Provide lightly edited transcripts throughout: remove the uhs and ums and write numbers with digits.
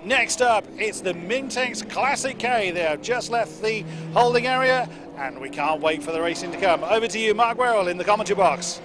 Next up, it's the Mintex Classic K. They have just left the holding area, and we can't wait for the racing to come. Over to you, Mark Werrell, in the commentary box.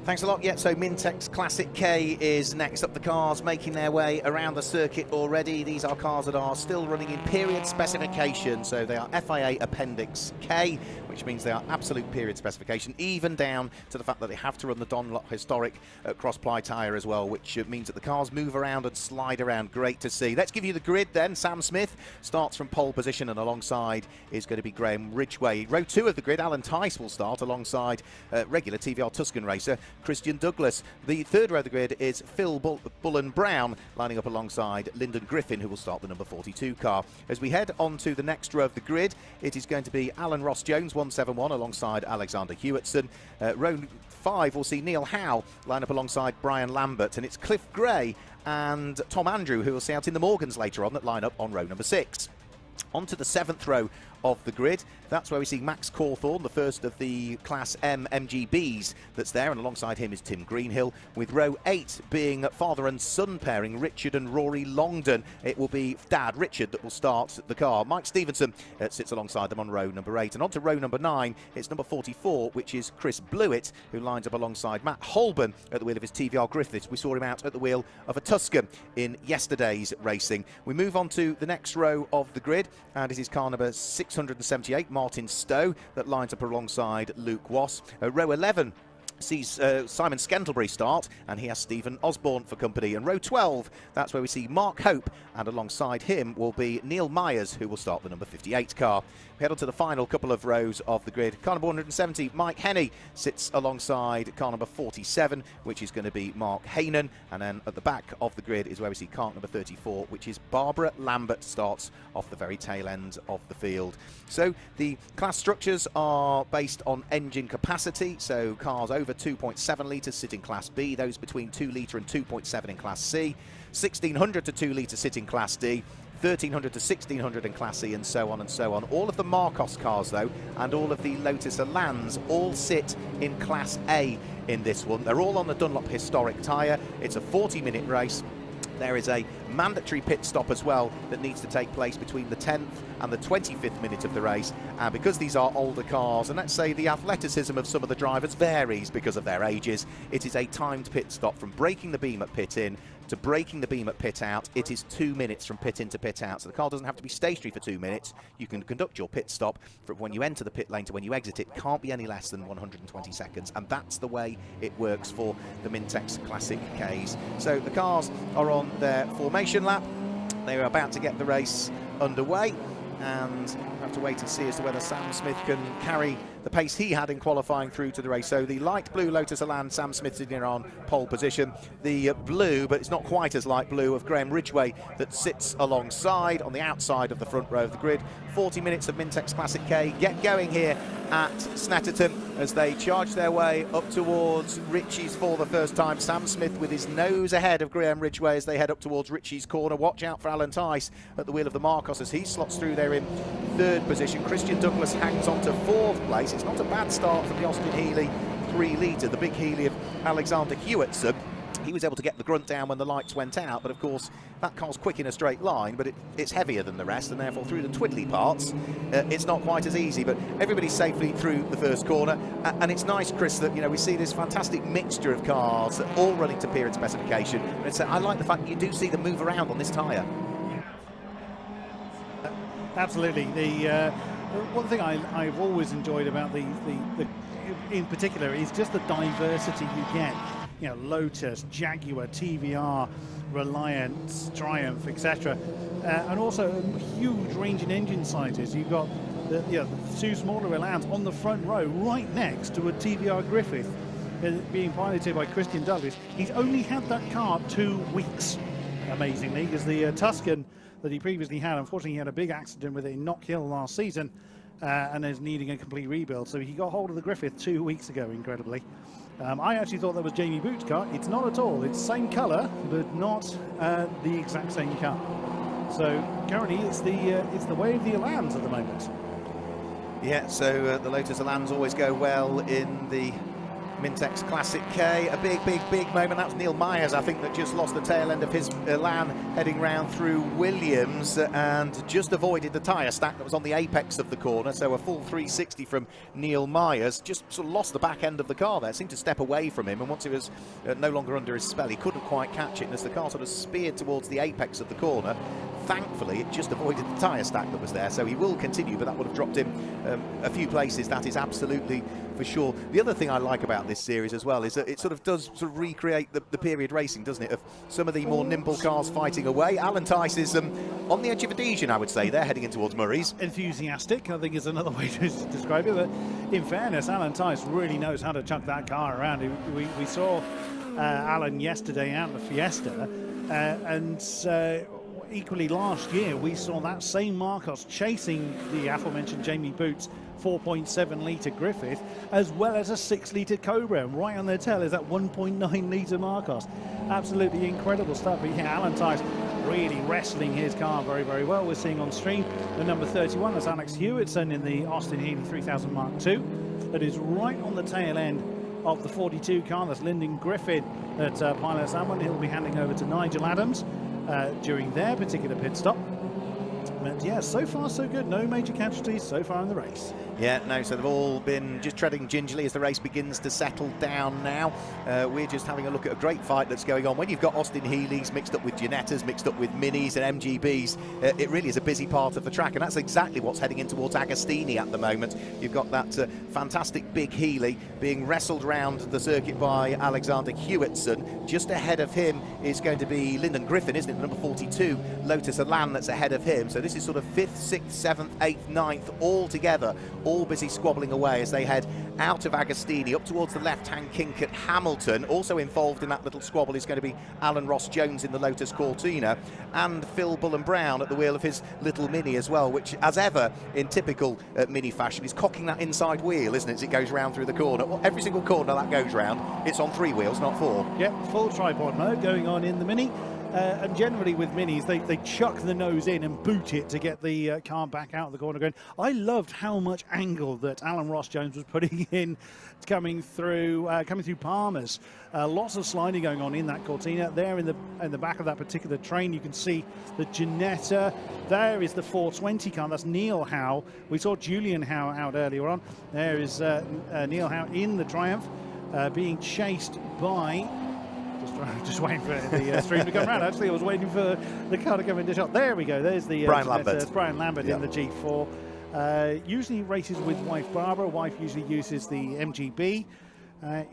Thanks a lot. Yeah, so Mintex Classic K is next up. The cars making their way around the circuit already. These are cars that are still running in period specification, so they are FIA Appendix K, which means they are absolute period specification, even down to the fact that they have to run the Dunlop Historic cross-ply tyre as well, which means that the cars move around and slide around. Great to see. Let's give you the grid then. Sam Smith starts from pole position, and alongside is going to be Graham Ridgway. Row 2 of the grid, Alan Tice will start alongside regular TVR Tuscan racer Christian Douglas. The third row of the grid is Phil Bullen Brown lining up alongside Lyndon Griffin, who will start the number 42 car. As we head on to the next row of the grid, it is going to be Alan Ross Jones 171 alongside Alexander Hewitson. Row 5 will see Neil Howe line up alongside Brian Lambert, and it's Cliff Gray and Tom Andrew who will see out in the Morgans later on that line up on row number 6. On to the 7th row of the grid. That's where we see Max Cawthorne, the first of the Class M MGBs that's there, and alongside him is Tim Greenhill, with row 8 being father and son pairing, Richard and Rory Longdon. It will be Dad Richard that will start the car. Mike Stevenson sits alongside them on row number 8. And on to row number 9, it's number 44, which is Chris Blewett, who lines up alongside Matt Holborn at the wheel of his TVR Griffiths. We saw him out at the wheel of a Tuscan in yesterday's racing. We move on to the next row of the grid, and it is car number 678, Martin Stowe, that lines up alongside Luke Wass. Row 11 sees Simon Scantlebury start, and he has Stephen Osborne for company. And row 12, that's where we see Mark Hope, and alongside him will be Neil Myers, who will start the number 58 car. We head on to the final couple of rows of the grid. Car number 170, Mike Henney, sits alongside car number 47, which is going to be Mark Hainan. And then at the back of the grid is where we see car number 34, which is Barbara Lambert, starts off the very tail end of the field. So the class structures are based on engine capacity, so cars over 2.7 litres sit in Class B, those between 2 litre and 2.7 in Class C, 1600 to 2 litre sit in Class D, 1300 to 1600 in Class E, and so on and so on. All of the Marcos cars, though, and all of the Lotus Elans all sit in Class A in this one. They're all on the Dunlop Historic tyre. It's a 40-minute race. There is a mandatory pit stop as well that needs to take place between the 10th and the 25th minute of the race. And because these are older cars, and let's say the athleticism of some of the drivers varies because of their ages, it is a timed pit stop from breaking the beam at pit in to breaking the beam at pit out. It is 2 minutes from pit in to pit out. So the car doesn't have to be stationary for 2 minutes. You can conduct your pit stop from when you enter the pit lane to when you exit. It can't be any less than 120 seconds. And that's the way it works for the Mintex Classic Ks. So the cars are on their formation lap. They are about to get the race underway, and we'll have to wait and see as to whether Sam Smith can carry the pace he had in qualifying through to the race. So the light blue Lotus Elan, Sam Smith sitting on pole position. The blue, but it's not quite as light blue, of Graham Ridgway that sits alongside on the outside of the front row of the grid. 40 minutes of Mintex Classic K get going here at Snetterton as they charge their way up towards Ritchie's for the first time. Sam Smith with his nose ahead of Graham Ridgway as they head up towards Ritchie's corner. Watch out for Alan Tice at the wheel of the Marcos as he slots through there in 3rd position. Christian Douglas hangs on to 4th place. It's not a bad start from the Austin Healey 3 litre, the big Healey of Alexander Hewitson. He was able to get the grunt down when the lights went out, but of course that car's quick in a straight line, but it's heavier than the rest, and therefore through the twiddly parts it's not quite as easy. But everybody's safely through the first corner, and it's nice, Chris, that we see this fantastic mixture of cars that all running to period specification. And I like the fact that you do see them move around on this tyre. Absolutely. The one thing I've always enjoyed about the in particular is just the diversity you get. Lotus, Jaguar, TVR, Reliance, Triumph, etc. And also a huge range in engine sizes. You've got the 2 smaller Elans on the front row right next to a TVR Griffith being piloted by Christian Douglas. He's only had that car 2 weeks, amazingly, because the Tuscan that he previously had, unfortunately he had a big accident with it in Knock Hill last season and is needing a complete rebuild. So he got hold of the Griffith 2 weeks ago, incredibly. I actually thought that was Jamie Booth's car. It's not at all. It's same colour, but not the exact same car. So currently it's the way of the Elans at the moment. Yeah, so the Lotus Elans always go well in the Mintex Classic K. A big moment. That was Neil Myers, I think, that just lost the tail end of his Elan heading round through Williams and just avoided the tyre stack that was on the apex of the corner. So a full 360 from Neil Myers. Just sort of lost the back end of the car there. Seemed to step away from him, and once it was no longer under his spell, he couldn't quite catch it. And as the car sort of speared towards the apex of the corner, thankfully it just avoided the tyre stack that was there. So he will continue, but that would have dropped him a few places. That is absolutely for sure. The other thing I like about this series as well is that it sort of does sort of recreate the period racing, doesn't it, of some of the more nimble cars fighting away. Alan Tice is on the edge of Adhesion, I would say. They're heading in towards Murray's. Enthusiastic, I think, is another way to describe it. But in fairness, Alan Tice really knows how to chuck that car around. We saw Alan yesterday out in the Fiesta, and equally last year we saw that same Marcos chasing the aforementioned Jamie Boots 4.7 litre Griffith, as well as a 6 litre Cobra, and right on their tail is that 1.9 litre Marcos. Absolutely incredible stuff. But yeah, Alan Tice really wrestling his car very well. We're seeing on stream the number 31, that's Alex Hewitson in the Austin Healey 3000 Mark II. That is right on the tail end of the 42 car. That's Lyndon Griffin at pilot someone. He'll be handing over to Nigel Adams during their particular pit stop. But yeah, so far so good. No major casualties so far in the race. Yeah, no, so they've all been just treading gingerly as the race begins to settle down now. We're just having a look at a great fight that's going on. When you've got Austin Healey's mixed up with Ginettas, mixed up with Minis and MGBs, it really is a busy part of the track, and that's exactly what's heading in towards Agostini at the moment. You've got that fantastic big Healey being wrestled round the circuit by Alexander Hewitson. Just ahead of him is going to be Lyndon Griffin, isn't it? The number 42 Lotus Elan that's ahead of him. So this is sort of 5th, 6th, 7th, 8th, 9th all together, all busy squabbling away as they head out of Agostini up towards the left-hand kink at Hamilton. Also involved in that little squabble is going to be Alan Ross Jones in the Lotus Cortina, and Phil Bullen-Brown at the wheel of his little Mini as well, which, as ever in typical Mini fashion, is cocking that inside wheel, isn't it, as it goes round through the corner. Well, every single corner that goes round, it's on 3 wheels, not 4. Yep, full tripod mode going on in the Mini. And generally with Minis, they chuck the nose in and boot it to get the car back out of the corner going. I loved how much angle that Alan Ross Jones was putting in coming through Palmer's. Lots of sliding going on in that Cortina. There in the back of that particular train, you can see the Ginetta. There is the 420 car. That's Neil Howe. We saw Julian Howe out earlier on. There is Neil Howe in the Triumph being chased by... Just waiting for the stream to come around. Actually, I was waiting for the car to come into shot. There we go. There's the Brian Lambert. Brian Lambert in the G4. Usually races with wife Barbara. Wife usually uses the MGB.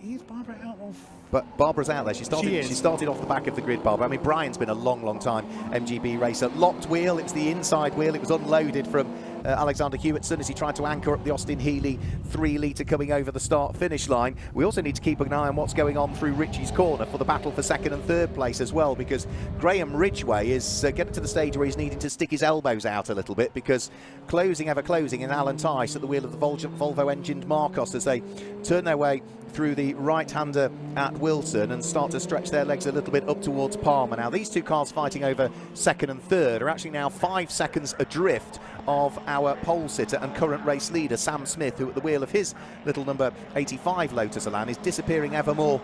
Is Barbara out of... But Barbara's out there. She started off the back of the grid, Barbara. I mean, Brian's been a long time MGB racer. Locked wheel. It's the inside wheel. It was unloaded from Alexander Hewitson as he tried to anchor up the Austin Healey 3 litre coming over the start-finish line. We also need to keep an eye on what's going on through Ritchie's corner for the battle for 2nd and 3rd place as well, because Graham Ridgway is getting to the stage where he's needing to stick his elbows out a little bit, because ever closing in Alan Tice at the wheel of the Volvo-engined Marcos as they turn their way through the right-hander at Wilson and start to stretch their legs a little bit up towards Palmer. Now, these two cars fighting over 2nd and 3rd are actually now 5 seconds adrift of our pole sitter and current race leader, Sam Smith, who at the wheel of his little number 85 Lotus Elan is disappearing ever more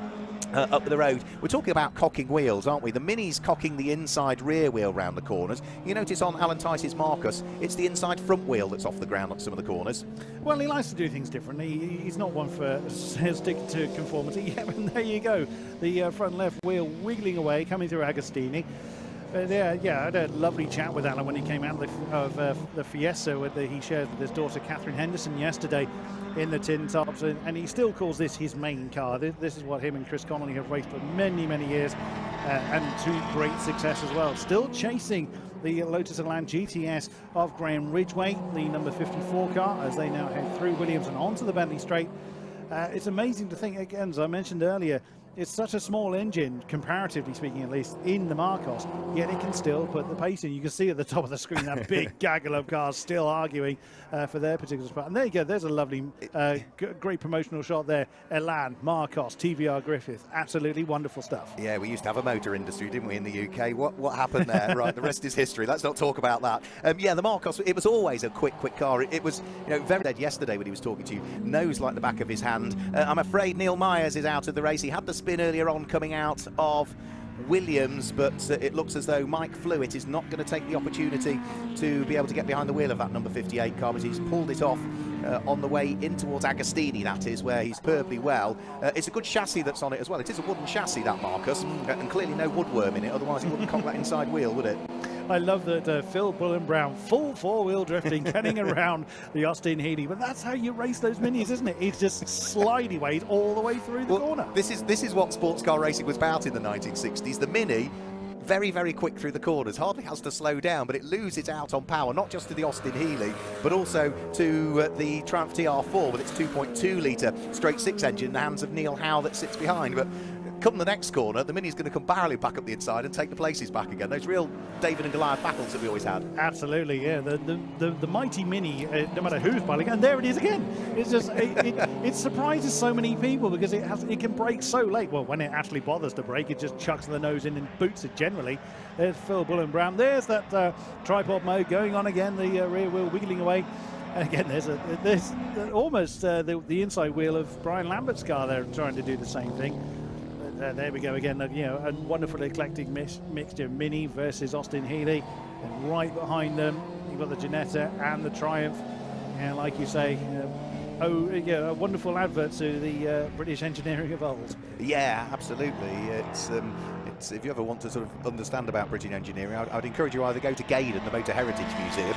up the road. We're talking about cocking wheels, aren't we? The Mini's cocking the inside rear wheel round the corners. You notice on Alan Tice's Marcus, it's the inside front wheel that's off the ground on some of the corners. Well, he likes to do things differently. He's not one for stick to conformity. Yeah, and there you go. The front left wheel wiggling away, coming through Agostini. Yeah, I had a lovely chat with Alan when he came out of the Fiesta he shared with his daughter Catherine Henderson yesterday in the tin tops, and he still calls this his main car. This is what him and Chris Connolly have raced for many years, and to great success as well. Still chasing the Lotus Elan GTS of Graham Ridgway, the number 54 car, as they now head through Williams and onto the Bentley Straight. It's amazing to think, again, as I mentioned earlier, it's such a small engine, comparatively speaking at least, in the Marcos, yet it can still put the pace in. You can see at the top of the screen that big gaggle of cars still arguing for their particular spot. And there you go, there's a lovely, great promotional shot there. Elan, Marcos, TVR Griffith, absolutely wonderful stuff. Yeah, we used to have a motor industry, didn't we, in the UK? What happened there? Right, the rest is history. Let's not talk about that. Yeah, the Marcos, it was always a quick car. It was, very dead yesterday when he was talking to you. Nose like the back of his hand. I'm afraid Neil Myers is out of the race. He had the spin earlier on coming out of Williams, but it looks as though Mike Flewitt is not going to take the opportunity to be able to get behind the wheel of that number 58 car, but he's pulled it off on the way in towards Agostini, that is, where he's perfectly well. It's a good chassis that's on it as well. It is a wooden chassis, that Marcus, and clearly no woodworm in it, otherwise it wouldn't conk that inside wheel, would it? I love that Phil Bullen-Brown, full four-wheel drifting, getting around the Austin Healey. But that's how you race those minis, isn't it? It's just slidey ways all the way through the corner. This is what sports car racing was about in the 1960s. The Mini, very, very quick through the corners, hardly has to slow down, but it loses out on power, not just to the Austin Healey, but also to the Triumph TR4 with its 2.2 litre straight six engine in the hands of Neil Howe that sits behind. But come the next corner, the Mini's going to come barreling back up the inside and take the places back again. Those real David and Goliath battles that we always had. Absolutely, yeah. The mighty Mini, no matter who's piling, and there it is again. It's just it surprises so many people because it can brake so late. Well, when it actually bothers to brake, it just chucks the nose in and boots it generally. There's Phil Bullen-Brown. There's that tripod mode going on again. The rear wheel wiggling away. And again, there's almost the inside wheel of Brian Lambert's car there trying to do the same thing. There we go again, a wonderful eclectic mixture, Mini versus Austin Healey, and right behind them you've got the Ginetta and the Triumph, and like you say, a wonderful advert to the British engineering of old. Yeah, absolutely. It's if you ever want to sort of understand about British engineering, I'd encourage you either go to Gaydon, the Motor Heritage Museum,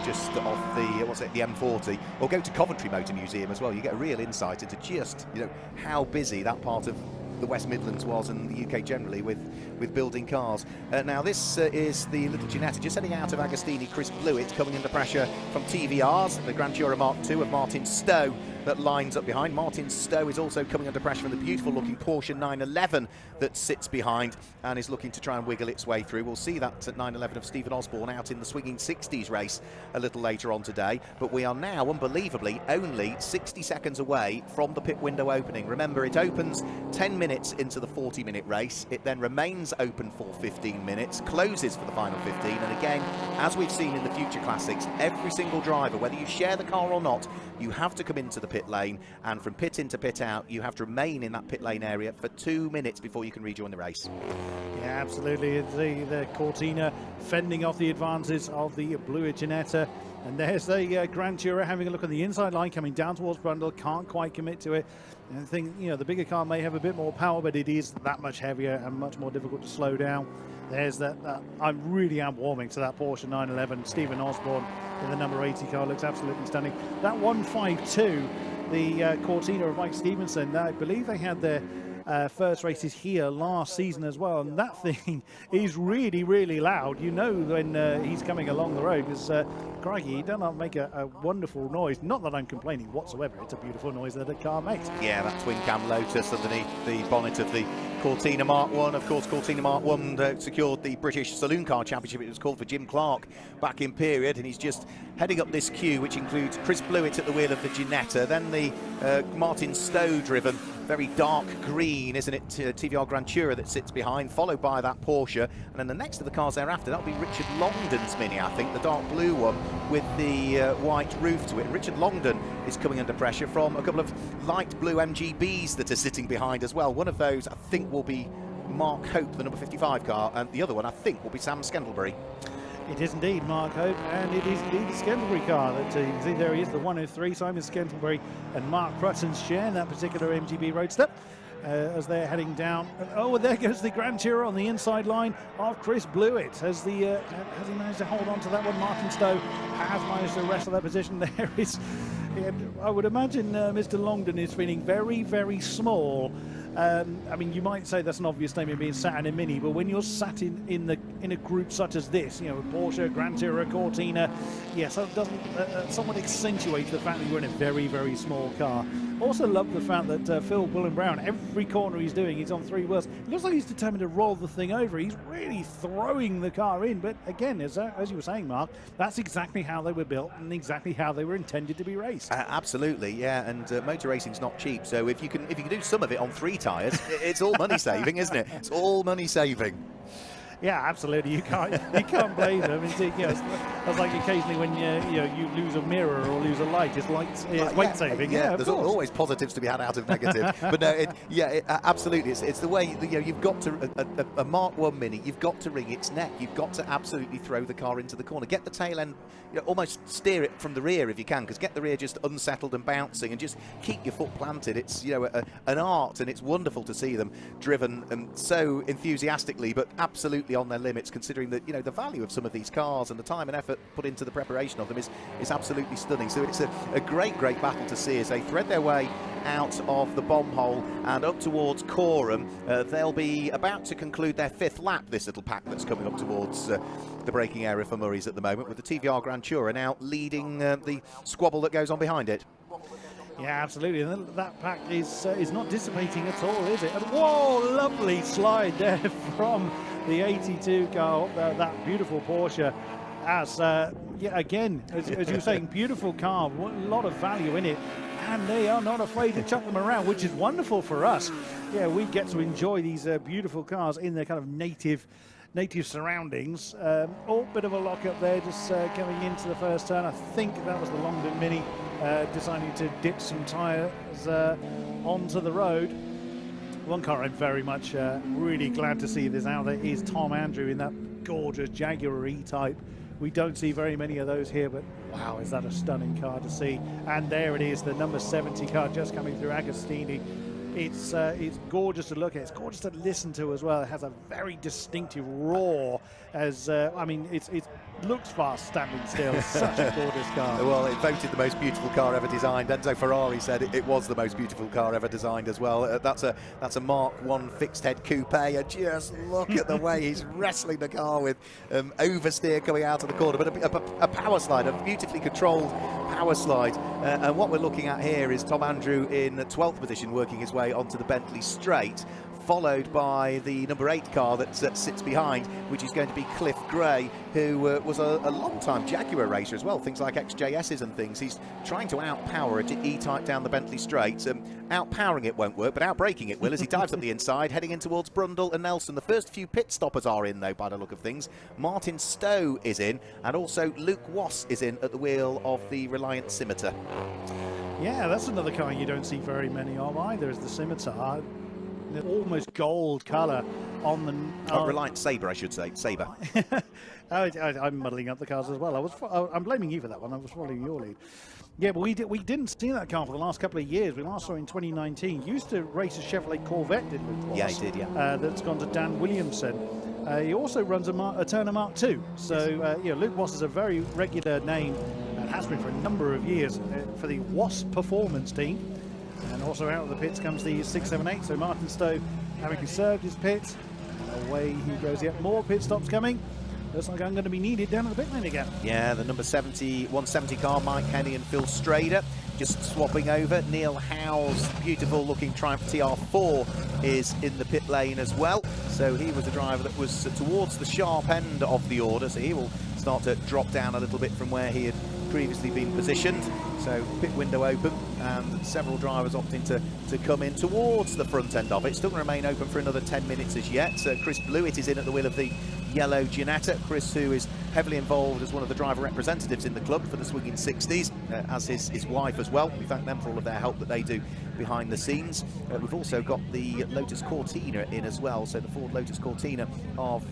just off the M40, or go to Coventry Motor Museum as well. You get a real insight into just how busy that part of the West Midlands was, and the UK generally, with building cars. Now this is the little Ginetta just heading out of Agostini. Chris Blewett coming under pressure from TVRs, the Grand Tourer Mark II of Martin Stowe that lines up behind. Martin Stowe is also coming under pressure from the beautiful looking Porsche 911 that sits behind and is looking to try and wiggle its way through. We'll see that at 911 of Stephen Osborne out in the Swinging 60s race a little later on today, but we are now unbelievably only 60 seconds away from the pit window opening. Remember, it opens 10 minutes into the 40-minute race. It then remains open for 15 minutes, closes for the final 15, and again, as we've seen in the Future Classics, every single driver, whether you share the car or not, you have to come into the pit lane, and from pit in to pit out, you have to remain in that pit lane area for 2 minutes before you can rejoin the race. Yeah, absolutely. The Cortina fending off the advances of the Blewett Ginetta. And there's the Grand Tourer having a look at the inside line, coming down towards Brundle, can't quite commit to it. And I think, the bigger car may have a bit more power, but it is that much heavier and much more difficult to slow down. There's that. I really am warming to that Porsche 911. Stephen Osborne in the number 80 car looks absolutely stunning. That 152, the Cortina of Mike Stevenson, I believe they had their first races here last season as well, and that thing is really, really loud. When he's coming along the road, because crikey, he does not make a wonderful noise. Not that I'm complaining whatsoever, it's a beautiful noise that a car makes. Yeah, that twin cam Lotus underneath the bonnet of the Cortina Mark 1. Of course, Cortina Mark 1 secured the British Saloon Car Championship, it was called, for Jim Clark back in period, and he's just heading up this queue, which includes Chris Blewett at the wheel of the Ginetta, then the Martin Stowe driven, very dark green, isn't it, TVR Grand Tourer that sits behind, followed by that Porsche, and then the next of the cars thereafter, that'll be Richard Longdon's Mini, I think, the dark blue one with the white roof to it. And Richard Longdon is coming under pressure from a couple of light blue MGBs that are sitting behind as well. One of those, I think, will be Mark Hope, the number 55 car, and the other one, I think, will be Sam Scantlebury. It is indeed Mark Hope, and it is indeed the Scantlebury car that you can see there he is, the 103, Simon Scantlebury and Mark Prutton's share that particular MGB Roadster as they're heading down. And there goes the Grand Tourer on the inside line of Chris Blewett. Has he managed to hold on to that one? Martin Stowe has managed to wrestle that position. There is, I would imagine Mr. Longdon is feeling very, very small I mean, you might say that's an obvious statement being sat in a Mini, but when you're sat in a group such as this, you know, Porsche, Gran Turismo, Cortina, yes, that doesn't somewhat accentuate the fact that you're in a very, very small car. Also love the fact that Phil Brown, every corner he's doing, he's on 3 wheels. It looks like he's determined to roll the thing over. He's really throwing the car in, but again, as you were saying, Mark, that's exactly how they were built and exactly how they were intended to be raced. Absolutely, yeah, and motor racing's not cheap, so if you can do some of it on 3 tyres, it's all money saving, isn't it? It's all money saving. Yeah, absolutely. You can't blame them. It's, you know, it's like occasionally when you lose a mirror or lose a light, it's weight saving. Yeah, there's always positives to be had out of negative. But no, absolutely. It's the way, you know, you've got to a Mark 1 Mini. You've got to wring its neck. You've got to absolutely throw the car into the corner. Get the tail end, you know, almost steer it from the rear if you can, because get the rear just unsettled and bouncing, and just keep your foot planted. It's, you know, an art, and it's wonderful to see them driven so enthusiastically, but absolutely on their limits, considering that, you know, the value of some of these cars and the time and effort put into the preparation of them is absolutely stunning. So it's a great battle to see as they thread their way out of the bomb hole and up towards Coram. They'll be about to conclude their 5th lap, this little pack that's coming up towards the braking area for Murray's at the moment, with the TVR Gran Turismo now leading the squabble that goes on behind it. Yeah, absolutely. And that pack is not dissipating at all, is it? And whoa, lovely slide there from the 82 car, that beautiful Porsche. As again, as you were saying, beautiful car, a lot of value in it, and they are not afraid to chuck them around, which is wonderful for us. Yeah, we get to enjoy these beautiful cars in their kind of native surroundings. Bit of a lock up there, just coming into the first turn. I think that was the Longdon Mini deciding to ditch some tyres onto the road. One car I'm very much really glad to see this out there is Tom Andrew in that gorgeous Jaguar E-Type. We don't see very many of those here, but wow, is that a stunning car to see. And there it is, the number 70 car just coming through Agostini. It's gorgeous to look at. It's gorgeous to listen to as well. It has a very distinctive roar. I mean, it looks fast standing still. It's such a gorgeous car. Well, it voted the most beautiful car ever designed. Enzo Ferrari said it was the most beautiful car ever designed as well. That's a Mark 1 fixed head coupe. And just look at the way he's wrestling the car with oversteer coming out of the corner, but a power slide, a beautifully controlled power slide. And what we're looking at here is Tom Andrew in 12th position, working his way onto the Bentley straight, followed by the number 8 car that sits behind, which is going to be Cliff Gray, who was a long-time Jaguar racer as well, things like XJS's and things. He's trying to outpower a E-Type down the Bentley straight. Outpowering it won't work, but outbraking it will as he dives up the inside, heading in towards Brundle and Nelson. The first few pit stoppers are in, though, by the look of things. Martin Stowe is in, and also Luke Wass is in at the wheel of the Reliant Scimitar. Yeah, that's another car you don't see very many of either, is the Scimitar. The almost gold colour on the Reliant Sabre, I should say. Sabre. I'm muddling up the cars as well. I'm blaming you for that one. I was following your lead. Yeah, but we didn't see that car for the last couple of years. We last saw it in 2019. Used to race a Chevrolet Corvette, did Luke Wass. Yeah, he did. Yeah. That's gone to Dan Williamson. He also runs a Turner Mark II. So Luke Wass is a very regular name and has been for a number of years for the Wass Performance team. And also out of the pits comes the 678. So Martin Stowe, having conserved his pits, and away he goes. Yet more pit stops coming. Looks like I'm going to be needed down at the pit lane again. Yeah, the number 170 car, Mike Henny and Phil Strader, just swapping over. Neil Howe's beautiful looking Triumph TR4 is in the pit lane as well. So he was a driver that was towards the sharp end of the order. So he will start to drop down a little bit from where he had previously been positioned. So pit window open, and several drivers opting to come in towards the front end of it. Still going to remain open for another 10 minutes as yet. So Chris Blewett is in at the wheel of the yellow Ginetta. Chris, who is heavily involved as one of the driver representatives in the club for the Swinging 60s, as his wife as well. We thank them for all of their help that they do behind the scenes. We've also got the Lotus Cortina in as well. So the Ford Lotus Cortina of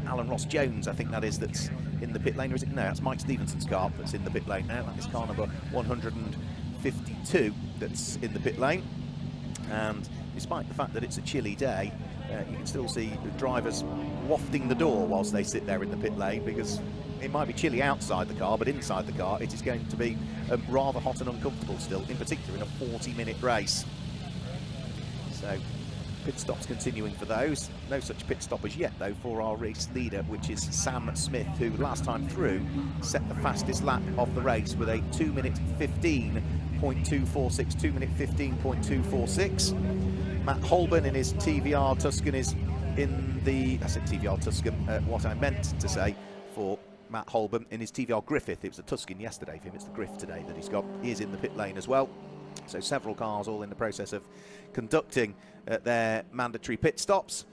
Alan Ross Jones, I think that is, that's in the pit lane. Or is it? No, that's Mike Stevenson's car that's in the pit lane now. That is car number 152 that's in the pit lane. And despite the fact that it's a chilly day, you can still see the drivers wafting the door whilst they sit there in the pit lane, because it might be chilly outside the car, but inside the car it is going to be rather hot and uncomfortable still, in particular in a 40-minute race. So So pit stops continuing for those. No such pit stop as yet, though, for our race leader, which is Sam Smith, who last time through set the fastest lap of the race with a 2-minute 15.246, 2-minute 15.246. Matt Holborn in his TVR Tuscan is in the, I said TVR Tuscan, what I meant to say for Matt Holborn in his TVR Griffith. It was the Tuscan yesterday for him, it's the Griff today that he's got. He is in the pit lane as well. So several cars all in the process of conducting their mandatory pit stops.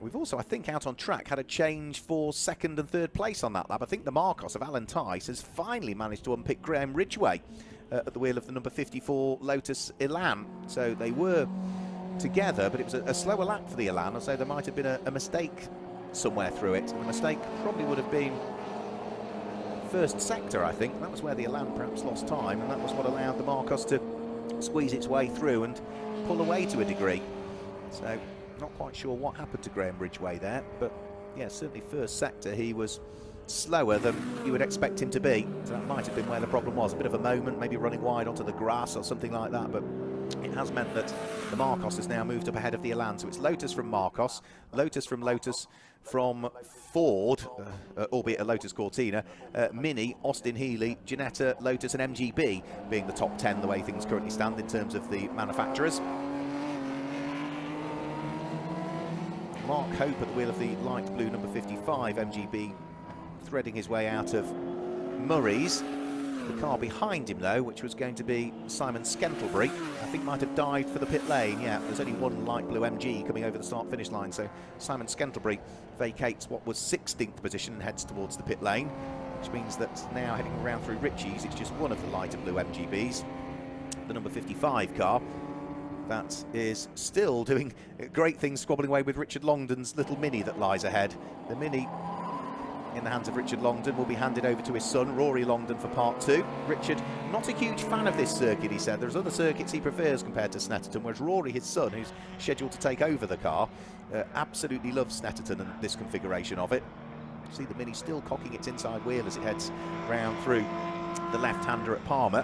We've also, I think, out on track had a change for second and third place on that lap. I think the Marcos of Alan Tice has finally managed to unpick Graham Ridgway at the wheel of the number 54 Lotus Elan. So they were together, but it was a slower lap for the Elan, so there might have been a mistake somewhere through it. And the mistake probably would have been first sector, I think. That was where the Elan perhaps lost time, and that was what allowed the Marcos to squeeze its way through and pull away to a degree. So not quite sure what happened to Graham Ridgway there, but yeah, certainly first sector he was slower than you would expect him to be. So that might have been where the problem was. A bit of a moment, maybe running wide onto the grass or something like that, but it has meant that the Marcos has now moved up ahead of the Elan. So it's Lotus from Marcos, Lotus from Ford, albeit a Lotus Cortina, Mini, Austin Healey, Ginetta, Lotus and MGB being the top 10 the way things currently stand in terms of the manufacturers. Mark Hope at the wheel of the light blue number 55 MGB, threading his way out of Murray's. The car behind him, though, which was going to be Simon Scantlebury, I think might have dived for the pit lane. Yeah, there's only one light blue MG coming over the start-finish line, so Simon Scantlebury vacates what was 16th position and heads towards the pit lane, which means that now heading around through Ritchie's, it's just one of the lighter blue MGBs, the number 55 car. That is still doing great things, squabbling away with Richard Longdon's little Mini that lies ahead. The Mini, in the hands of Richard Longdon, will be handed over to his son, Rory Longdon, for part 2. Richard, not a huge fan of this circuit, he said. There's other circuits he prefers compared to Snetterton, whereas Rory, his son, who's scheduled to take over the car, absolutely loves Snetterton and this configuration of it. You see the Mini still cocking its inside wheel as it heads round through the left-hander at Palmer.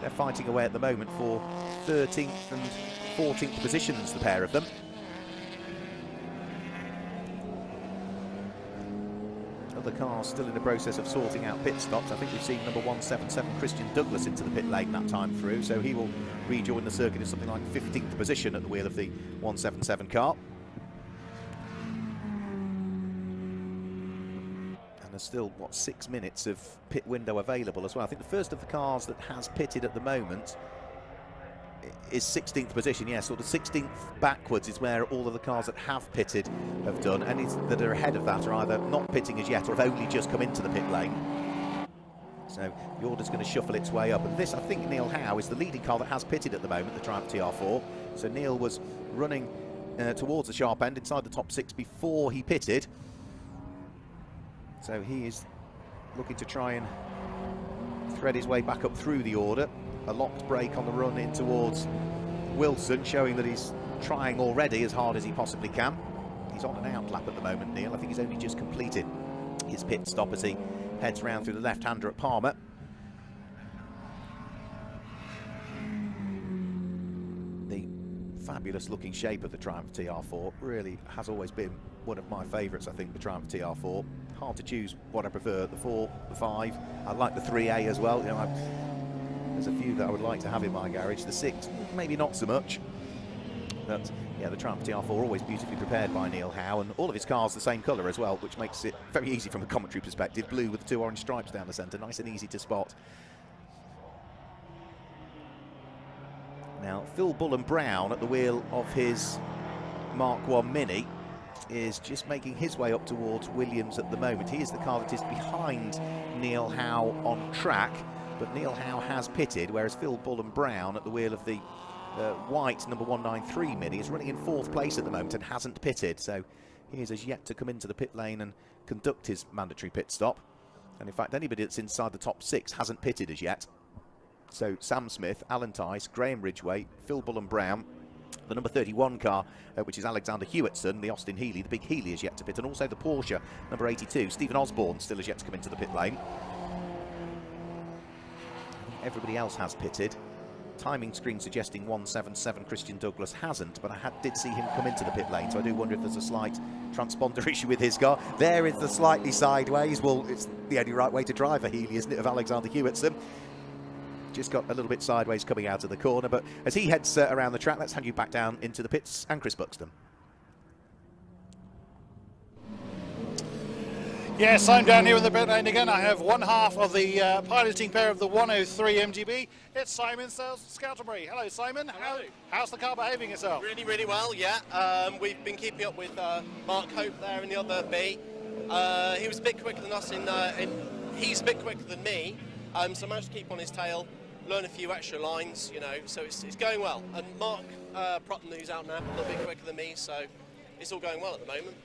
They're fighting away at the moment for 13th and 14th positions, the pair of them. Other cars still in the process of sorting out pit stops. I think we've seen number 177 Christian Douglas into the pit lane that time through, so he will rejoin the circuit in something like 15th position at the wheel of the 177 car. And there's still, what, 6 minutes of pit window available as well. I think the first of the cars that has pitted at the moment is 16th position, yeah, so the 16th backwards is where all of the cars that have pitted have done, and that are ahead of that are either not pitting as yet or have only just come into the pit lane. So the order's going to shuffle its way up, and this, I think, Neil Howe is the leading car that has pitted at the moment, the Triumph TR4. So Neil was running towards the sharp end inside the top 6 before he pitted. So he is looking to try and thread his way back up through the order. A locked brake on the run in towards Wilson, showing that he's trying already as hard as he possibly can. He's on an out lap at the moment, Neil. I think he's only just completed his pit stop as he heads round through the left-hander at Palmer. The fabulous looking shape of the Triumph TR4 really has always been one of my favourites, I think, the Triumph TR4. Hard to choose what I prefer, the 4, the 5. I like the 3A as well. You know, there's a few that I would like to have in my garage. The 6, maybe not so much. But yeah, the Triumph TR4 always beautifully prepared by Neil Howe, and all of his cars the same colour as well, which makes it very easy from a commentary perspective. Blue with the 2 orange stripes down the centre, nice and easy to spot. Now, Phil Bullen-Brown at the wheel of his Mark 1 Mini is just making his way up towards Williams at the moment. He is the car that is behind Neil Howe on track, but Neil Howe has pitted, whereas Phil Bullen-Brown at the wheel of the white number 193 Mini is running in 4th place at the moment and hasn't pitted, so he is as yet to come into the pit lane and conduct his mandatory pit stop. And in fact, anybody that's inside the top 6 hasn't pitted as yet. So Sam Smith, Alan Tice, Graham Ridgway, Phil Bullen-Brown, the number 31 car, which is Alexander Hewitson, the Austin Healey, the big Healey is yet to pit, and also the Porsche, number 82, Stephen Osborne, still has yet to come into the pit lane. Everybody else has pitted. timing screen suggesting 177. Christian Douglas hasn't, but I did see him come into the pit lane, so I do wonder if there's a slight transponder issue with his car. There is the slightly sideways. Well, it's the only right way to drive a Healy, isn't it, of Alexander Hewitson. Just got a little bit sideways coming out of the corner, but as he heads around the track, let's hand you back down into the pits and Chris Buxton. Yes, I'm down here in the pit lane again. I have one half of the piloting pair of the 103 MGB. It's Simon Scouterbury. Hello, Simon. Hello. How's the car behaving itself? Really, really well, yeah. We've been keeping up with Mark Hope there in the other B. He was a bit quicker than us he's a bit quicker than me, so I managed to keep on his tail, learn a few extra lines, you know, so it's going well. And Mark Protton, who's out now, a little bit quicker than me, so it's all going well at the moment.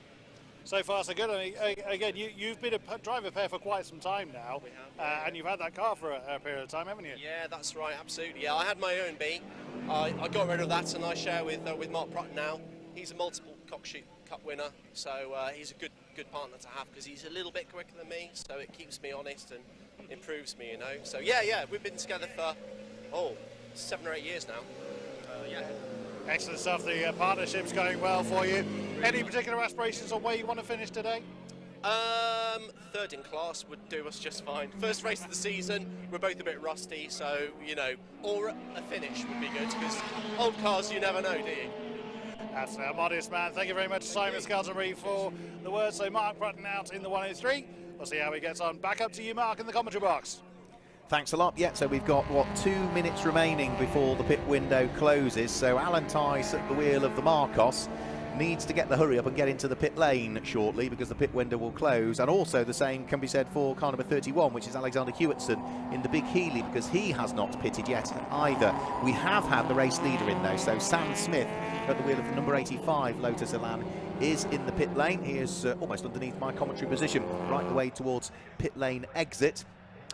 So far, so good. I mean, again, you've been a driver pair for quite some time now, and you've had that car for a period of time, haven't you? Yeah, that's right, absolutely. Yeah, I had my own B. I got rid of that, and I share with Mark Protton now. He's a multiple Cockshoot Cup winner, so he's a good partner to have because he's a little bit quicker than me, so it keeps me honest and improves me, you know. So yeah, we've been together for 7 or 8 years now. Yeah. Excellent stuff. The partnership's going well for you. Any particular aspirations on where you want to finish today? Third in class would do us just fine. First race of the season, we're both a bit rusty, so, you know, or a finish would be good, because old cars, you never know, do you? That's a modest man. Thank you very much, Simon Scouterbury, for the words. So Mark Prutton out in the 103. We'll see how he gets on. Back up to you, Mark, in the commentary box. Thanks a lot. Yeah, so we've got, 2 minutes remaining before the pit window closes. So Alan Tice at the wheel of the Marcos needs to get the hurry up and get into the pit lane shortly because the pit window will close. And also the same can be said for car number 31, which is Alexander Hewitson in the big Healy, because he has not pitted yet either. We have had the race leader in though, so Sam Smith at the wheel of the number 85 Lotus Elan is in the pit lane. He is almost underneath my commentary position, right the way towards pit lane exit.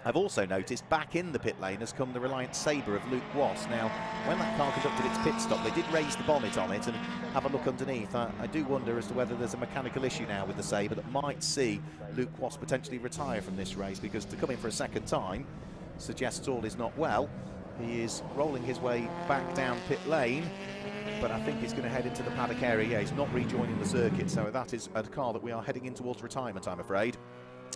I've also noticed back in the pit lane has come the Reliant Sabre of Luke Wass. Now, when that car conducted its pit stop, they did raise the bonnet on it and have a look underneath. I do wonder as to whether there's a mechanical issue now with the Sabre that might see Luke Wass potentially retire from this race, because to come in for a second time suggests all is not well. He is rolling his way back down pit lane, but I think he's going to head into the paddock area. Yeah, he's not rejoining the circuit, so that is a car that we are heading in towards retirement, I'm afraid.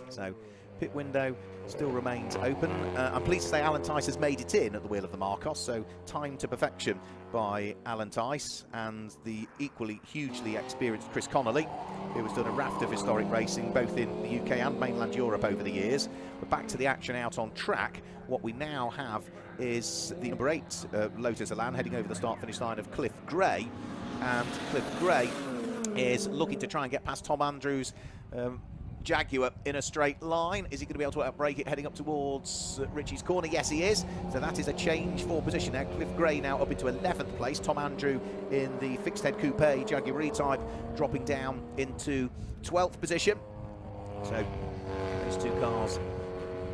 So pit window still remains open. I'm pleased to say Alan Tice has made it in at the wheel of the Marcos, so time to perfection by Alan Tice and the equally hugely experienced Chris Connolly, who has done a raft of historic racing both in the UK and mainland Europe over the years. But back to the action out on track. What we now have is the number 8 Lotus Elan heading over the start-finish line of Cliff Gray, and Cliff Gray is looking to try and get past Tom Andrews' Jaguar in a straight line. Is he going to be able to outbrake it heading up towards Richie's corner? Yes, he is. So that is a change for position now. Cliff Gray now up into 11th place. Tom Andrew in the fixed head coupe Jaguar E-Type dropping down into 12th position. So those two cars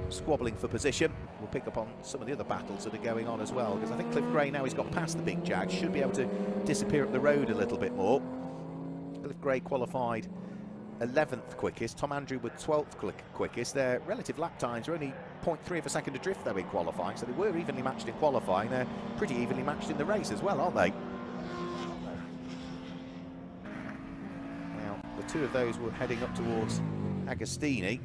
squabbling for position. We'll pick up on some of the other battles that are going on as well, because I think Cliff Gray, now he's got past the big Jag, should be able to disappear up the road a little bit more. Cliff Gray qualified 11th quickest, Tom Andrew with 12th quickest. Their relative lap times are only 0.3 of a second adrift though in qualifying, so they were evenly matched in qualifying. They're pretty evenly matched in the race as well, aren't they? Now, the two of those were heading up towards Agostini.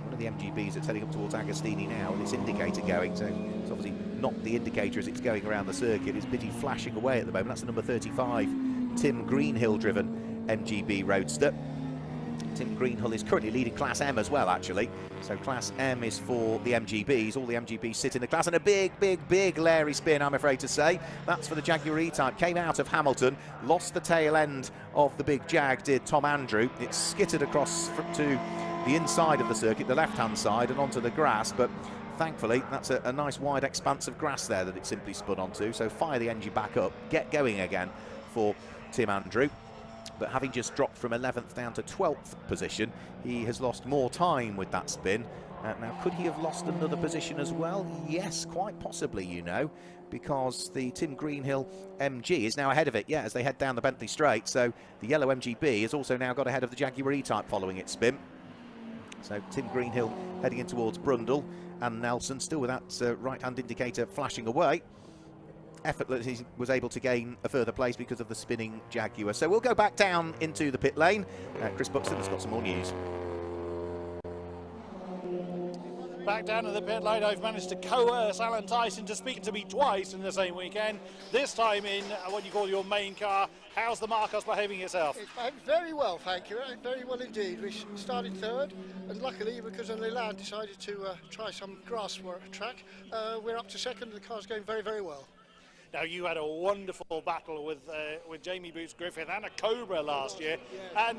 One of the MGBs that's heading up towards Agostini now, and its indicator going, so it's obviously not the indicator as it's going around the circuit. It's busy flashing away at the moment. That's the number 35 Tim Greenhill driven MGB Roadster. Tim Greenhill is currently leading Class M as well, actually. So Class M is for the MGBs. All the MGBs sit in the class, and a big Larry spin, I'm afraid to say. That's for the Jaguar E-Type. Came out of Hamilton, lost the tail end of the big Jag, did Tom Andrew. It skittered across to the inside of the circuit, the left-hand side, and onto the grass, but thankfully that's a nice wide expanse of grass there that it simply spun onto. So fire the engine back up, get going again for Tim Andrew. But having just dropped from 11th down to 12th position, he has lost more time with that spin. Now, could he have lost another position as well? Yes, quite possibly, you know, because the Tim Greenhill MG is now ahead of it, yeah, as they head down the Bentley Straight. So the yellow MGB has also now got ahead of the Jaguar E-Type following its spin. So Tim Greenhill heading in towards Brundle, and Nelson still with that right-hand indicator flashing away. Effortlessly he was able to gain a further place because of the spinning Jaguar. So we'll go back down into the pit lane. Chris Buxton has got some more news. Back down to the pit lane, I've managed to coerce Alan Tyson to speak to me twice in the same weekend, this time in what you call your main car. How's the Marcos behaving itself? It's behaved very well, thank you, very well indeed. We started third, and luckily, because Leland decided to try some grass track, we're up to second, and the car's going very, very well. Now, you had a wonderful battle with Jamie Boots Griffith and a Cobra last year, and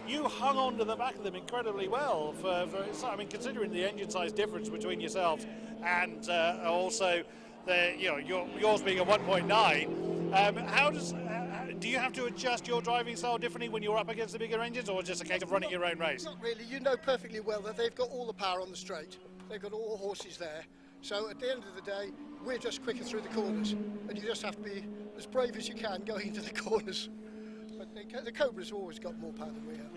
you hung on to the back of them incredibly well. I mean, considering the engine size difference between yourselves and also yours being a 1.9, do you have to adjust your driving style differently when you're up against the bigger engines, or just a case of running your own race? Not really. You know perfectly well that they've got all the power on the straight. They've got all the horses there. So at the end of the day, we're just quicker through the corners, and you just have to be as brave as you can going into the corners. But the Cobra's always got more power than we have.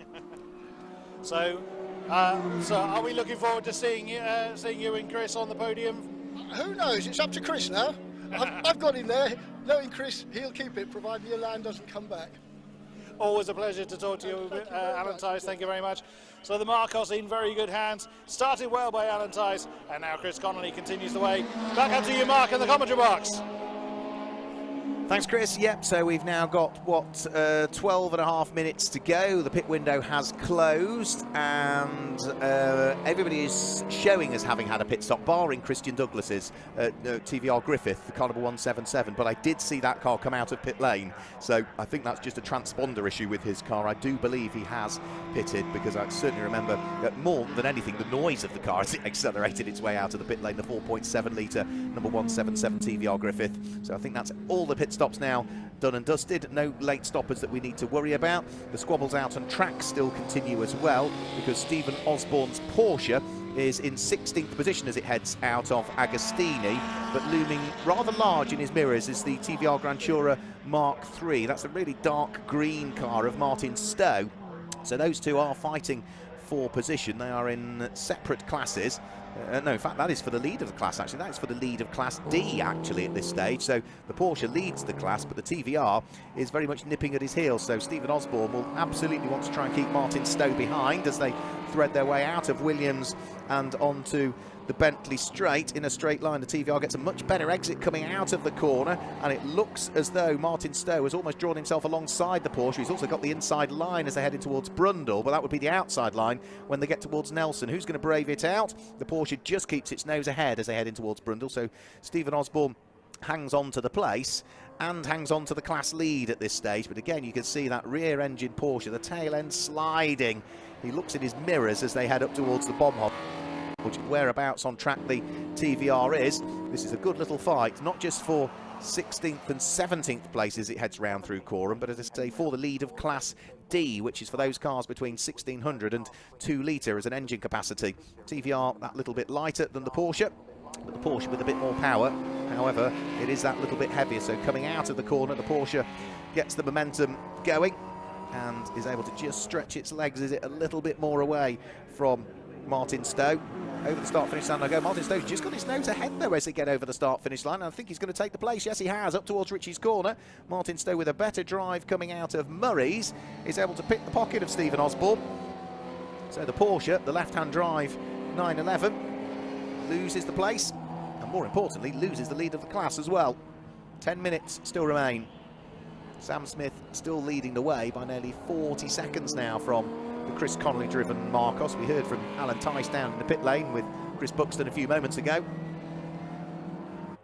So are we looking forward to seeing you and Chris on the podium? Who knows? It's up to Chris now. I've got him there. Knowing Chris, he'll keep it, provided the land doesn't come back. Always a pleasure to talk to you, Alan Tice. Thank you very much. So the Marcos in very good hands. Started well by Alan Tice, and now Chris Connolly continues the way. Back up to you, Mark, in the commentary box. Thanks, Chris. Yep, so we've now got, 12 and a half minutes to go. The pit window has closed, and everybody is showing as having had a pit stop, barring Christian Douglas's TVR Griffith, the car number 177. But I did see that car come out of pit lane, so I think that's just a transponder issue with his car. I do believe he has pitted, because I certainly remember more than anything the noise of the car as it accelerated its way out of the pit lane, the 4.7 litre number 177 TVR Griffith. So I think that's all the pit stops now done and dusted. No late stoppers that we need to worry about. The squabbles out on track still continue as well, because Stephen Osborne's Porsche is in 16th position as it heads out of Agostini, but looming rather large in his mirrors is the TVR Grand Tourer Mark III. That's a really dark green car of Martin Stowe. So those two are fighting for position. They are in separate classes. No, in fact, that is for the lead of the class, actually. That is for the lead of Class D, actually, at this stage. So the Porsche leads the class, but the TVR is very much nipping at his heels. So Stephen Osborne will absolutely want to try and keep Martin Stowe behind as they thread their way out of Williams and onto the Bentley straight in a straight line. The TVR gets a much better exit coming out of the corner, and it looks as though Martin Stowe has almost drawn himself alongside the Porsche. He's also got the inside line as they're heading towards Brundle, but that would be the outside line when they get towards Nelson. Who's going to brave it out? The Porsche just keeps its nose ahead as they head in towards Brundle, so Stephen Osborne hangs on to the place and hangs on to the class lead at this stage. But again, you can see that rear engine Porsche, the tail end sliding. He looks in his mirrors as they head up towards the bomb hole. Whereabouts on track the TVR is. This is a good little fight, not just for 16th and 17th places it heads round through Coram, but as I say, for the lead of Class D, which is for those cars between 1600 and 2 litre as an engine capacity. TVR that little bit lighter than the Porsche, but the Porsche with a bit more power. However, it is that little bit heavier, so coming out of the corner, the Porsche gets the momentum going and is able to just stretch its legs, is it a little bit more away from Martin Stowe. Over the start-finish line I go. Martin Stowe's just got his nose ahead though as they get over the start-finish line. I think he's going to take the place. Yes, he has, up towards Ritchie's corner. Martin Stowe with a better drive coming out of Murray's is able to pick the pocket of Stephen Osborne. So the Porsche, the left-hand drive 911, loses the place, and more importantly, loses the lead of the class as well. 10 minutes still remain. Sam Smith still leading the way by nearly 40 seconds now from the Chris Connolly driven Marcos. We heard from Alan Tice down in the pit lane with Chris Buxton a few moments ago.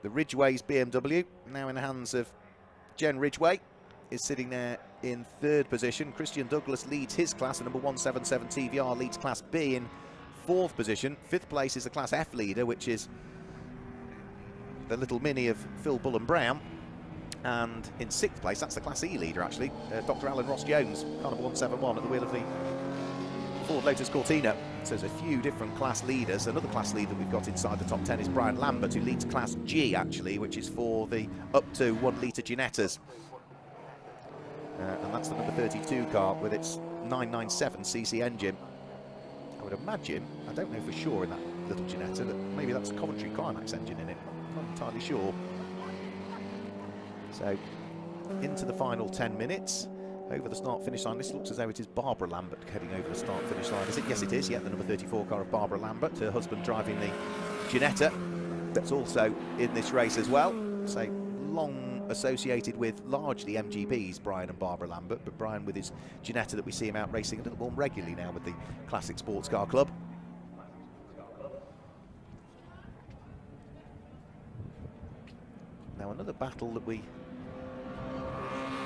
The Ridgway's BMW, now in the hands of Jen Ridgway, is sitting there in 3rd position. Christian Douglas leads his class, the number 177 TVR leads Class B in 4th position. 5th place is the Class F leader, which is the little mini of Phil Bullen Brown. And in 6th place, that's the Class E leader actually, Dr. Alan Ross Jones, car number 171 at the wheel of the Ford Lotus Cortina. So there's a few different class leaders. Another class leader we've got inside the top 10 is Brian Lambert, who leads Class G actually, which is for the up to 1 litre Ginettas. And that's the number 32 car with its 997cc engine. I would imagine, I don't know for sure in that little Ginetta, that maybe that's a Coventry Climax engine in it. Not entirely sure. So, into the final 10 minutes. Over the start-finish line. This looks as though it is Barbara Lambert heading over the start-finish line. Is it? Yes, it is. Yeah, the number 34 car of Barbara Lambert. Her husband driving the Ginetta. That's also in this race as well. So, long associated with largely MGBs, Brian and Barbara Lambert, but Brian with his Ginetta that we see him out racing a little more regularly now with the Classic Sports Car Club. Now another battle that we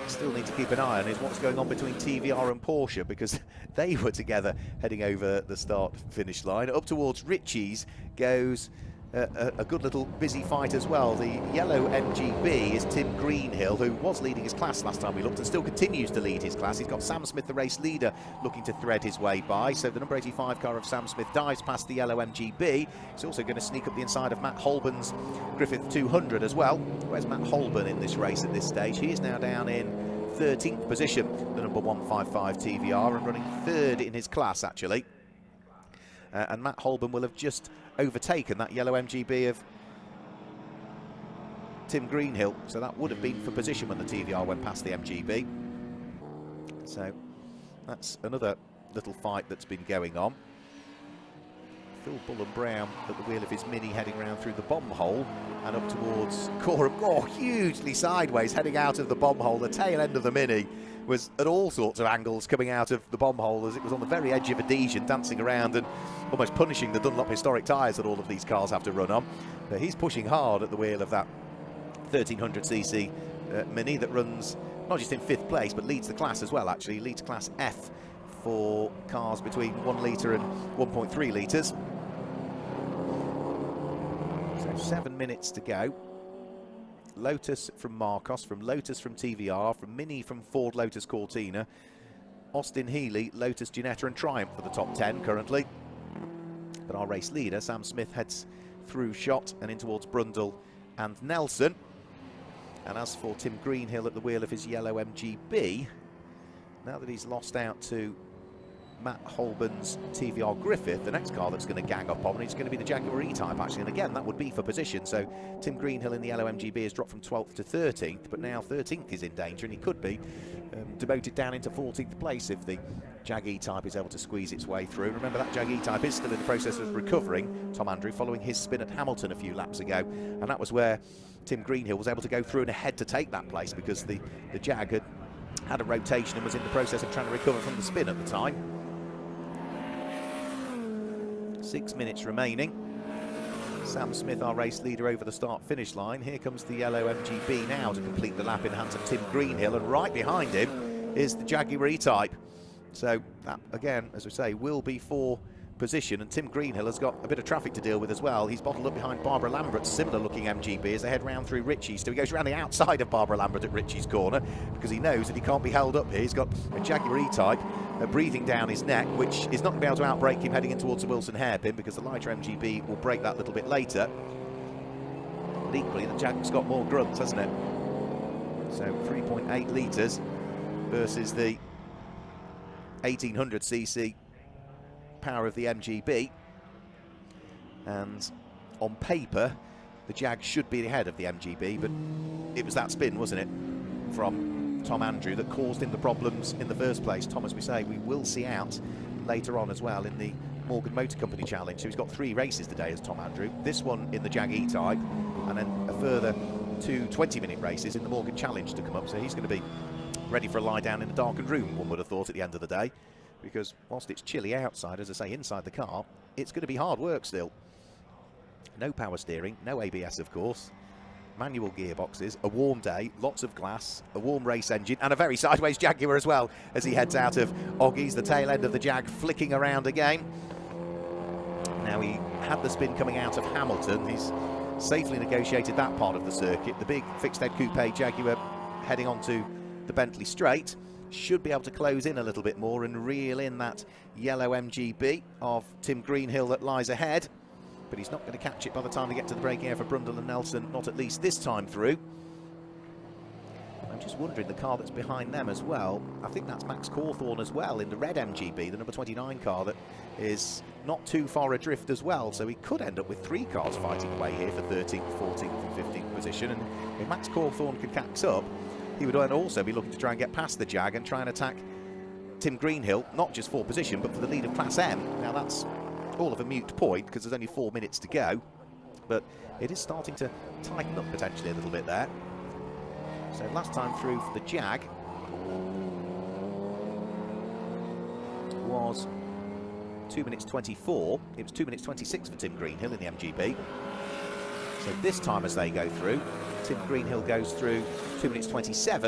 still need to keep an eye on is what's going on between TVR and Porsche, because they were together heading over the start-finish line. Up towards Ritchie's goes a good little busy fight as well. The yellow MGB is Tim Greenhill, who was leading his class last time we looked and still continues to lead his class. He's got Sam Smith, the race leader, looking to thread his way by. So the number 85 car of Sam Smith dives past the yellow MGB. He's also going to sneak up the inside of Matt Holborn's Griffith 200 as well. Where's Matt Holborn in this race at this stage? He is now down in 13th position, the number 155 TVR, and running third in his class actually. And Matt Holborn will have just overtaken that yellow MGB of Tim Greenhill, so that would have been for position when the TVR went past the MGB. So that's another little fight that's been going on. Phil Bullen-Brown at the wheel of his Mini heading round through the bomb hole and up towards Coram. Oh, hugely sideways heading out of the bomb hole. The tail end of the Mini was at all sorts of angles coming out of the bomb hole as it was on the very edge of adhesion, dancing around and almost punishing the Dunlop historic tyres that all of these cars have to run on. But he's pushing hard at the wheel of that 1300cc Mini that runs not just in 5th place but leads the class as well. Actually leads class F for cars between 1 litre and 1.3 litres. So 7 minutes to go. Lotus from Marcos, from Lotus from TVR, from Mini from Ford Lotus Cortina, Austin Healey, Lotus Ginetta and Triumph for the top 10 currently. But our race leader, Sam Smith, heads through Shot and in towards Brundle and Nelson. And as for Tim Greenhill at the wheel of his yellow MGB, now that he's lost out to Matt Holborn's TVR Griffith, the next car that's going to gang up on is going to be the Jaguar E-Type actually, and again that would be for position. So Tim Greenhill in the yellow MGB has dropped from 12th to 13th, but now 13th is in danger and he could be demoted down into 14th place if the Jag E-Type is able to squeeze its way through. Remember that Jag E-Type is still in the process of recovering, Tom Andrew, following his spin at Hamilton a few laps ago, and that was where Tim Greenhill was able to go through and ahead to take that place because the Jag had a rotation and was in the process of trying to recover from the spin at the time. 6 minutes remaining. Sam Smith, our race leader, over the start-finish line. Here comes the yellow MGB now to complete the lap in hands of Tim Greenhill, and right behind him is the Jaguar E-Type. So that, again, as we say, will be for position, and Tim Greenhill has got a bit of traffic to deal with as well. He's bottled up behind Barbara Lambert's similar-looking MGB as they head round through Ritchie's. So he goes around the outside of Barbara Lambert at Ritchie's corner because he knows that he can't be held up here. He's got a Jaguar E-Type breathing down his neck, which is not going to be able to outbrake him heading in towards the Wilson hairpin because the lighter MGB will break that little bit later. But equally, the Jag's got more grunts, hasn't it? So 3.8 litres versus the 1800cc power of the MGB, and on paper the Jag should be ahead of the MGB, but it was that spin, wasn't it, from Tom Andrew that caused him the problems in the first place. Tom, as we say, we will see out later on as well in the Morgan Motor Company Challenge, so he's got 3 races today as Tom Andrew, this one in the Jag E-Type and then a further 2 20-minute races in the Morgan Challenge to come up, so he's going to be ready for a lie down in a darkened room, one would have thought, at the end of the day. Because whilst it's chilly outside, as I say, inside the car, it's going to be hard work still. No power steering, no ABS of course, manual gearboxes, a warm day, lots of glass, a warm race engine and a very sideways Jaguar as well as he heads out of Oggie's, the tail end of the Jag flicking around again. Now he had the spin coming out of Hamilton, he's safely negotiated that part of the circuit. The big fixed head coupe Jaguar heading onto the Bentley straight should be able to close in a little bit more and reel in that yellow MGB of Tim Greenhill that lies ahead, but he's not going to catch it by the time they get to the braking area for Brundle and Nelson, not at least this time through. I'm just wondering, the car that's behind them as well, I think that's Max Cawthorne as well in the red MGB, the number 29 car that is not too far adrift as well, so he could end up with 3 cars fighting away here for 13th, 14th and 15th position. And if Max Cawthorne can catch up, he would then also be looking to try and get past the Jag and try and attack Tim Greenhill, not just for position but for the lead of Class M. Now that's all of a moot point because there's only 4 minutes to go, but it is starting to tighten up potentially a little bit there. So last time through for the Jag was 2 minutes 24. It was 2 minutes 26 for Tim Greenhill in the MGB. So this time as they go through, Tim Greenhill goes through 2 minutes 27,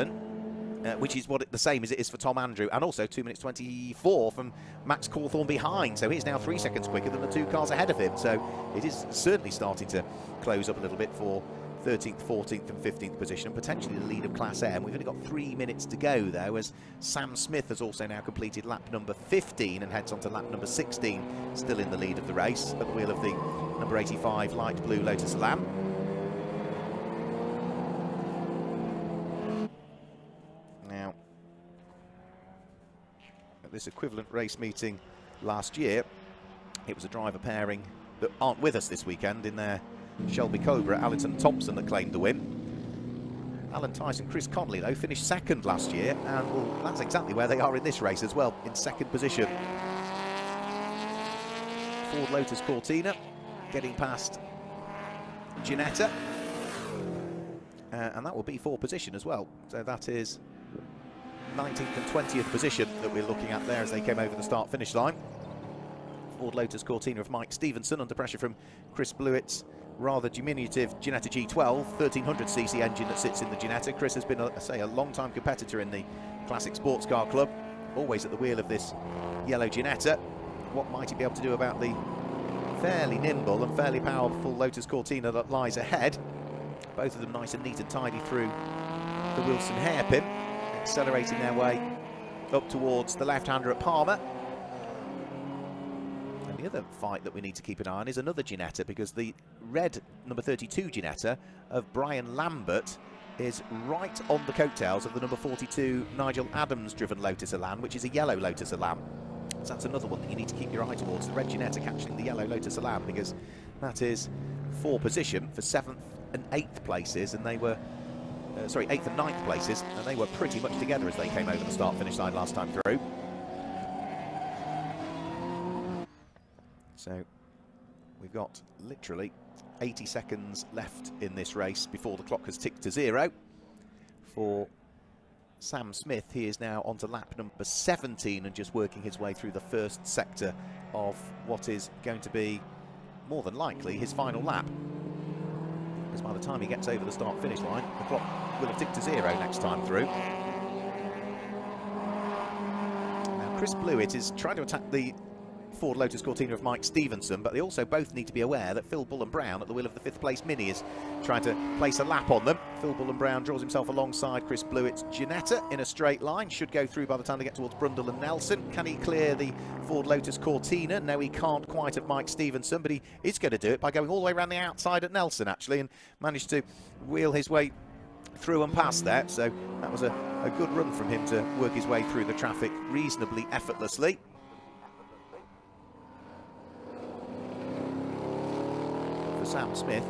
which is the same as it is for Tom Andrew, and also 2 minutes 24 from Max Cawthorne behind. So he's now 3 seconds quicker than the 2 cars ahead of him. So it is certainly starting to close up a little bit for 13th, 14th and 15th position, and potentially the lead of Class M. We've only got 3 minutes to go though, as Sam Smith has also now completed lap number 15 and heads on to lap number 16, still in the lead of the race at the wheel of the number 85 light blue Lotus Elan. Now, at this equivalent race meeting last year, it was a driver pairing that aren't with us this weekend in their Shelby Cobra, Allington Thompson, that claimed the win. Alan Tyson, Chris Connolly though finished second last year, and well, that's exactly where they are in this race as well, in second position. Ford Lotus Cortina getting past Ginetta, and that will be for position as well. So that is 19th and 20th position that we're looking at there as they came over the start-finish line. Ford Lotus Cortina of Mike Stevenson under pressure from Chris Blewett's rather diminutive Ginetta G12 1300cc engine that sits in the Ginetta. Chris has been, a long-time competitor in the Classic Sports Car Club, always at the wheel of this yellow Ginetta. What might he be able to do about the fairly nimble and fairly powerful Lotus Cortina that lies ahead? Both of them nice and neat and tidy through the Wilson hairpin, accelerating their way up towards the left-hander at Palmer. The other fight that we need to keep an eye on is another Ginetta, because the red number 32 Ginetta of Brian Lambert is right on the coattails of the number 42 Nigel Adams driven Lotus Elan, which is a yellow Lotus Elan. So that's another one that you need to keep your eye towards, the red Ginetta catching the yellow Lotus Elan, because that is for position for 7th and 8th places, and they were 8th and 9th places, and they were pretty much together as they came over the start finish line last time through. So we've got literally 80 seconds left in this race before the clock has ticked to 0. For Sam Smith, he is now onto lap number 17 and just working his way through the first sector of what is going to be, more than likely, his final lap. Because by the time he gets over the start-finish line, the clock will have ticked to 0 next time through. Now, Chris Blewett is trying to attack the Ford Lotus Cortina of Mike Stevenson, but they also both need to be aware that Phil Bullen-Brown at the wheel of the 5th place Mini is trying to place a lap on them. Phil Bullen-Brown draws himself alongside Chris Blewett's Ginetta in a straight line, should go through by the time they get towards Brundle and Nelson. Can he clear the Ford Lotus Cortina? No, he can't quite at Mike Stevenson, but he is going to do it by going all the way around the outside at Nelson actually, and managed to wheel his way through and past there. So that was a good run from him to work his way through the traffic reasonably effortlessly. Sam Smith,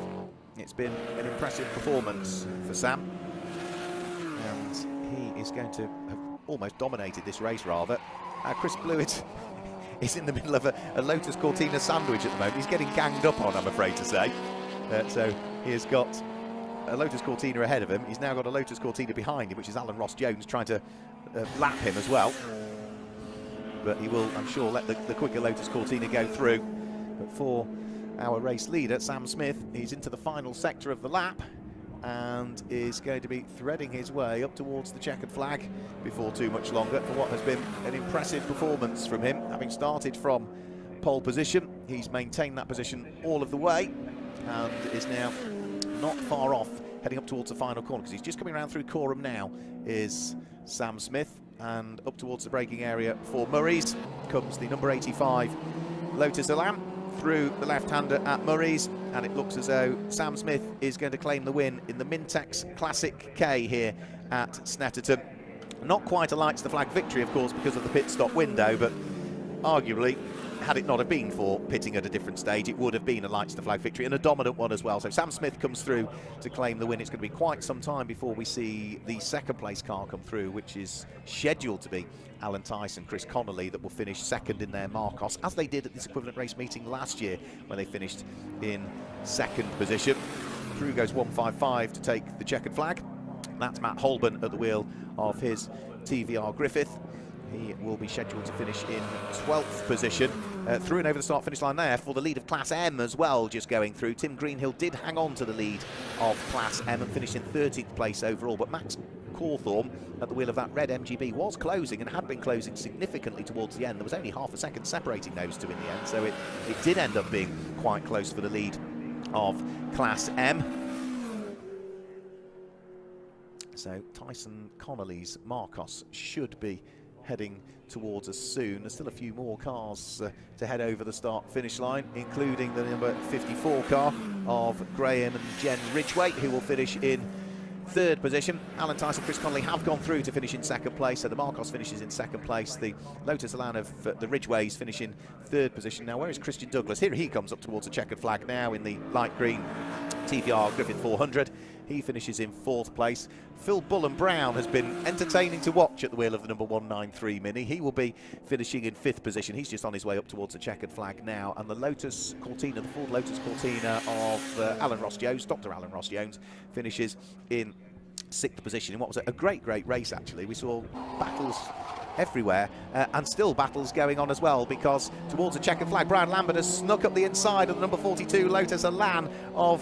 it's been an impressive performance for Sam, and he is going to have almost dominated this race rather. Chris Blewett is in the middle of a Lotus Cortina sandwich at the moment. He's getting ganged up on, I'm afraid to say. So he has got a Lotus Cortina ahead of him. He's now got a Lotus Cortina behind him, which is Alan Ross Jones trying to lap him as well. But he will, I'm sure, let the quicker Lotus Cortina go through. But for our race leader, Sam Smith, he's into the final sector of the lap and is going to be threading his way up towards the checkered flag before too much longer for what has been an impressive performance from him. Having started from pole position, he's maintained that position all of the way and is now not far off heading up towards the final corner, because he's just coming around through Corham now, is Sam Smith, and up towards the braking area for Murray's comes the number 85 Lotus Elan through the left-hander at Murray's, and it looks as though Sam Smith is going to claim the win in the Mintex Classic K here at Snetterton. Not quite a lights the flag victory, of course, because of the pit stop window, but arguably, had it not have been for pitting at a different stage, it would have been a lights the flag victory, and a dominant one as well. So Sam Smith comes through to claim the win. It's going to be quite some time before we see the second place car come through, which is scheduled to be Alan Tyson, Chris Connolly, that will finish second in their Marcos, as they did at this equivalent race meeting last year when they finished in second position. Through goes 155 to take the checkered flag. That's Matt Holborn at the wheel of his TVR Griffith. He will be scheduled to finish in 12th position. Through and over the start-finish line there for the lead of Class M as well, just going through. Tim Greenhill did hang on to the lead of Class M and finished in 13th place overall, but Max Cawthorne at the wheel of that red MGB was closing and had been closing significantly towards the end. There was only half a second separating those two in the end, so it did end up being quite close for the lead of Class M. So Tyson Connolly's Marcos should be heading towards us soon. There's still a few more cars to head over the start-finish line, including the number 54 car of Graham and Jen Ridgway, who will finish in third position. Alan Tyson, Chris Connolly have gone through to finish in second place, so the Marcos finishes in second place. The Lotus Elan of the Ridgways finish in third position. Now, where is Christian Douglas? Here he comes up towards a checkered flag now in the light green TVR Griffith 400. He finishes in fourth place. Phil Bullen-Brown has been entertaining to watch at the wheel of the number 193 Mini. He will be finishing in fifth position. He's just on his way up towards the checkered flag now. And the Lotus Cortina, the Ford Lotus Cortina of Alan Ross-Jones, Dr. Alan Ross-Jones, finishes in sixth position in what was a great race, actually. We saw battles everywhere, and still battles going on as well, because towards the checkered flag, Brian Lambert has snuck up the inside of the number 42 Lotus Elan of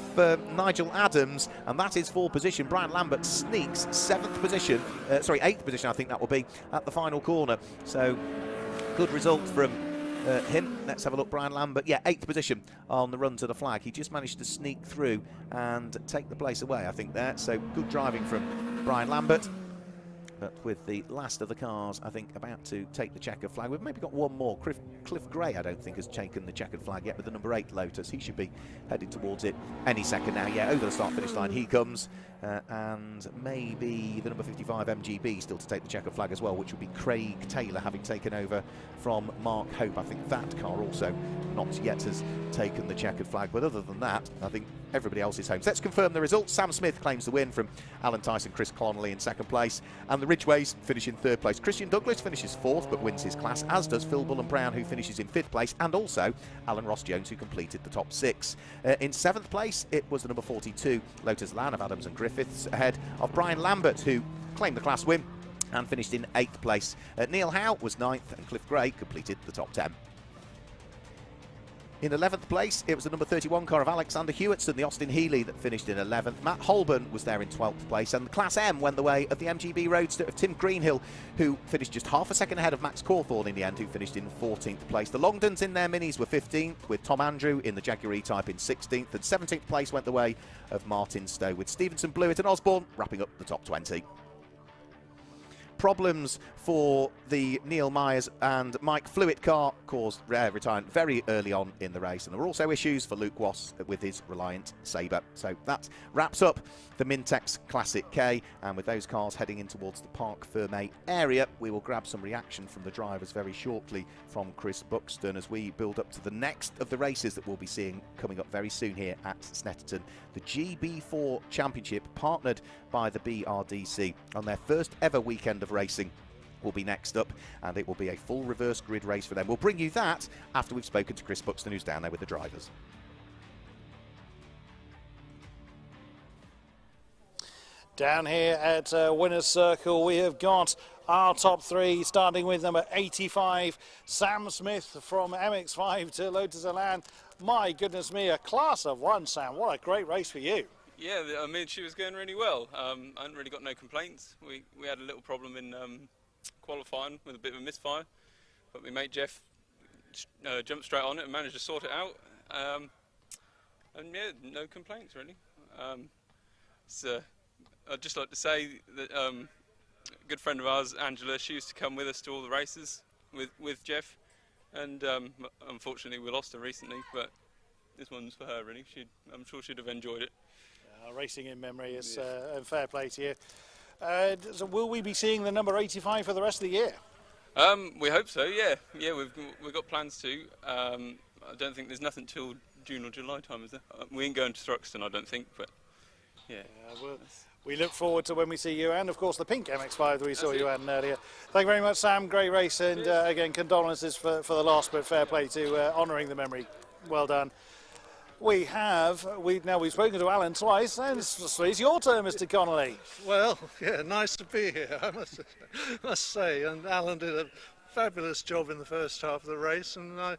Nigel Adams, and that is for position. Brian Lambert sneaks eighth position, I think that will be, at the final corner. So good result from him. Let's have a look. Brian Lambert, yeah, eighth position on the run to the flag. He just managed to sneak through and take the place away, I think, there. So good driving from Brian Lambert. But with the last of the cars, I think, about to take the checkered flag. We've maybe got one more. Cliff Gray, I don't think, has taken the checkered flag yet with the number 8 Lotus. He should be heading towards it any second now. Yeah, over the start-finish line he comes. And maybe the number 55 MGB still to take the checkered flag as well, which would be Craig Taylor, having taken over from Mark Hope. I think that car also not yet has taken the checkered flag. But other than that, I think everybody else is home. So let's confirm the results. Sam Smith claims the win from Alan Tyson, Chris Connolly in second place. And the Ridgways finish in third place. Christian Douglas finishes fourth but wins his class, as does Phil Bullen-Brown, who finishes in fifth place, and also Alan Ross-Jones, who completed the top 6. In seventh place, it was the number 42 Lotus Elan of Adams and Griffiths, ahead of Brian Lambert, who claimed the class win and finished in 8th place. Neil Howe was 9th, and Cliff Gray completed the top 10. In 11th place, it was the number 31 car of Alexander Hewitson, the Austin Healey, that finished in 11th. Matt Holborn was there in 12th place, and the Class M went the way of the MGB Roadster of Tim Greenhill, who finished just half a second ahead of Max Cawthorne in the end, who finished in 14th place. The Longdons in their Minis were 15th, with Tom Andrew in the Jaguar E-Type in 16th, and 17th place went the way of Martin Stowe, with Stevenson, Blewett and Osborne wrapping up the top 20. Problems for the Neil Myers and Mike Flewitt car caused retirement very early on in the race, and there were also issues for Luke Wass with his Reliant Sabre. So that wraps up the Mintex Classic K, and with those cars heading in towards the Parc Fermé area, we will grab some reaction from the drivers very shortly from Chris Buxton as we build up to the next of the races that we'll be seeing coming up very soon here at Snetterton. The GB4 Championship, partnered by the BRDC, on their first ever weekend of racing, will be next up, and it will be a full reverse grid race for them. We'll bring you that after we've spoken to Chris Buxton, who's down there with the drivers. Down here at Winner's Circle, we have got our top 3, starting with number 85, Sam Smith from MX5 to Lotus Elan. My goodness me, a class of 1, Sam. What a great race for you. Yeah, I mean, she was going really well. I hadn't really got no complaints. We had a little problem in qualifying with a bit of a misfire, but my mate Jeff jumped straight on it and managed to sort it out. And yeah, no complaints really. I'd just like to say that a good friend of ours, Angela, she used to come with us to all the races with Jeff, and unfortunately we lost her recently, but this one's for her really. I'm sure she'd have enjoyed it. Racing in memory is fair play to you. So will we be seeing the number 85 for the rest of the year? We hope so. Yeah, we've got plans to. I don't think there's nothing till June or July time, is there? We ain't going to Thruxton, I don't think, but yeah. We look forward to when we see you, and of course the pink MX-5 that we saw you in earlier. Thank you very much, Sam. Great race, and again, condolences for the loss, but fair play to honouring the memory. Well done. We've spoken to Alan twice, and it's your turn, Mr. Connolly. Well, yeah, nice to be here, I must say. And Alan did a fabulous job in the first half of the race, and I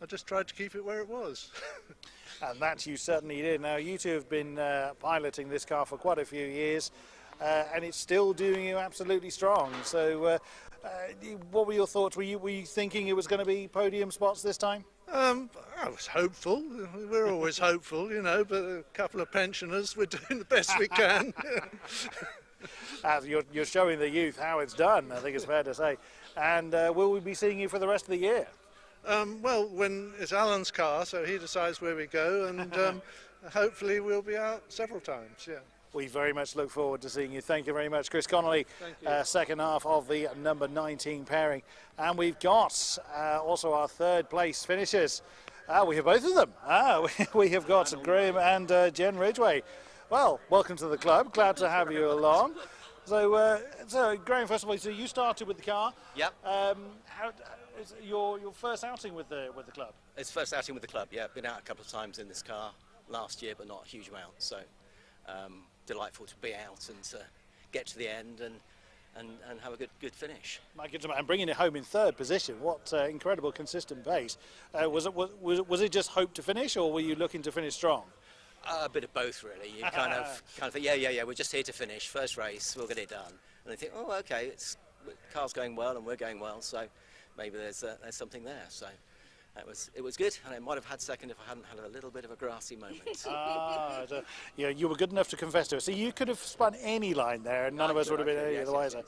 just tried to keep it where it was. And that you certainly did. Now, you two have been piloting this car for quite a few years, and it's still doing you absolutely strong. So, what were your thoughts? Were you thinking it was going to be podium spots this time? I was hopeful. We're always hopeful, you know, but a couple of pensioners, we're doing the best we can. You're showing the youth how it's done, I think it's fair to say. And will we be seeing you for the rest of the year? Well, when it's Alan's car, so he decides where we go, and hopefully we'll be out several times, yeah. We very much look forward to seeing you. Thank you very much, Chris Connolly. Second half of the number 19 pairing. And we've got also our third place finishers. We have both of them. We have got Graham and Jen Ridgway. Well, welcome to the club. Glad to have you along. So Graham, first of all, so you started with the car. Yep. Is your first outing with the club? It's first outing with the club, yeah. Been out a couple of times in this car last year, but not a huge amount. So delightful to be out and to get to the end and have a good finish. My goodness, and bringing it home in third position. What incredible consistent pace. Was it just hope to finish, or were you looking to finish strong? A bit of both, really. You kind of think, yeah, we're just here to finish. First race, we'll get it done. And I think, oh, okay, the car's going well and we're going well, so maybe there's something there. So it was good, and I might have had second if I hadn't had a little bit of a grassy moment. Yeah, you were good enough to confess to us. So you could have spun any line there, and none of us would have been any the wiser.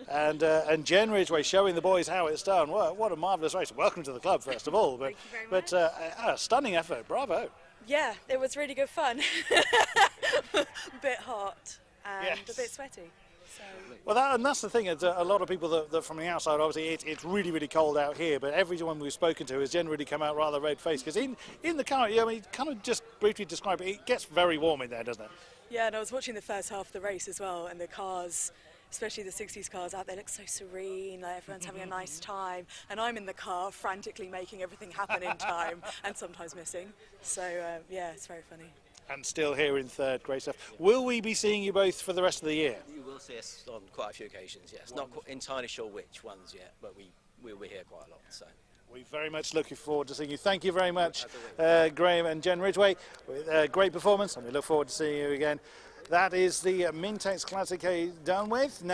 Yeah. And Jen Ridgway showing the boys how it's done. What a marvellous race! Welcome to the club, first of all. Thank you very much. A stunning effort. Bravo. Yeah, it was really good fun. A bit hot and a bit sweaty. So. Well, that's the thing. A lot of people that from the outside, obviously, it's really, really cold out here. But everyone we've spoken to has generally come out rather red-faced because in the car, I mean, kind of just briefly describe it. It gets very warm in there, doesn't it? Yeah, and I was watching the first half of the race as well, and the cars, especially the 60s cars out there, look so serene, like everyone's having a nice time, and I'm in the car frantically making everything happen in time and sometimes missing. So yeah, it's very funny. And still here in third, great stuff. Will we be seeing you both for the rest of the year? You will see us on quite a few occasions, yes. Not entirely sure which ones yet, but we'll be here quite a lot. So we're very much looking forward to seeing you. Thank you very much, Graham and Jen Ridgway. Great performance, and we look forward to seeing you again. That is the Mintex Classic A done with. Now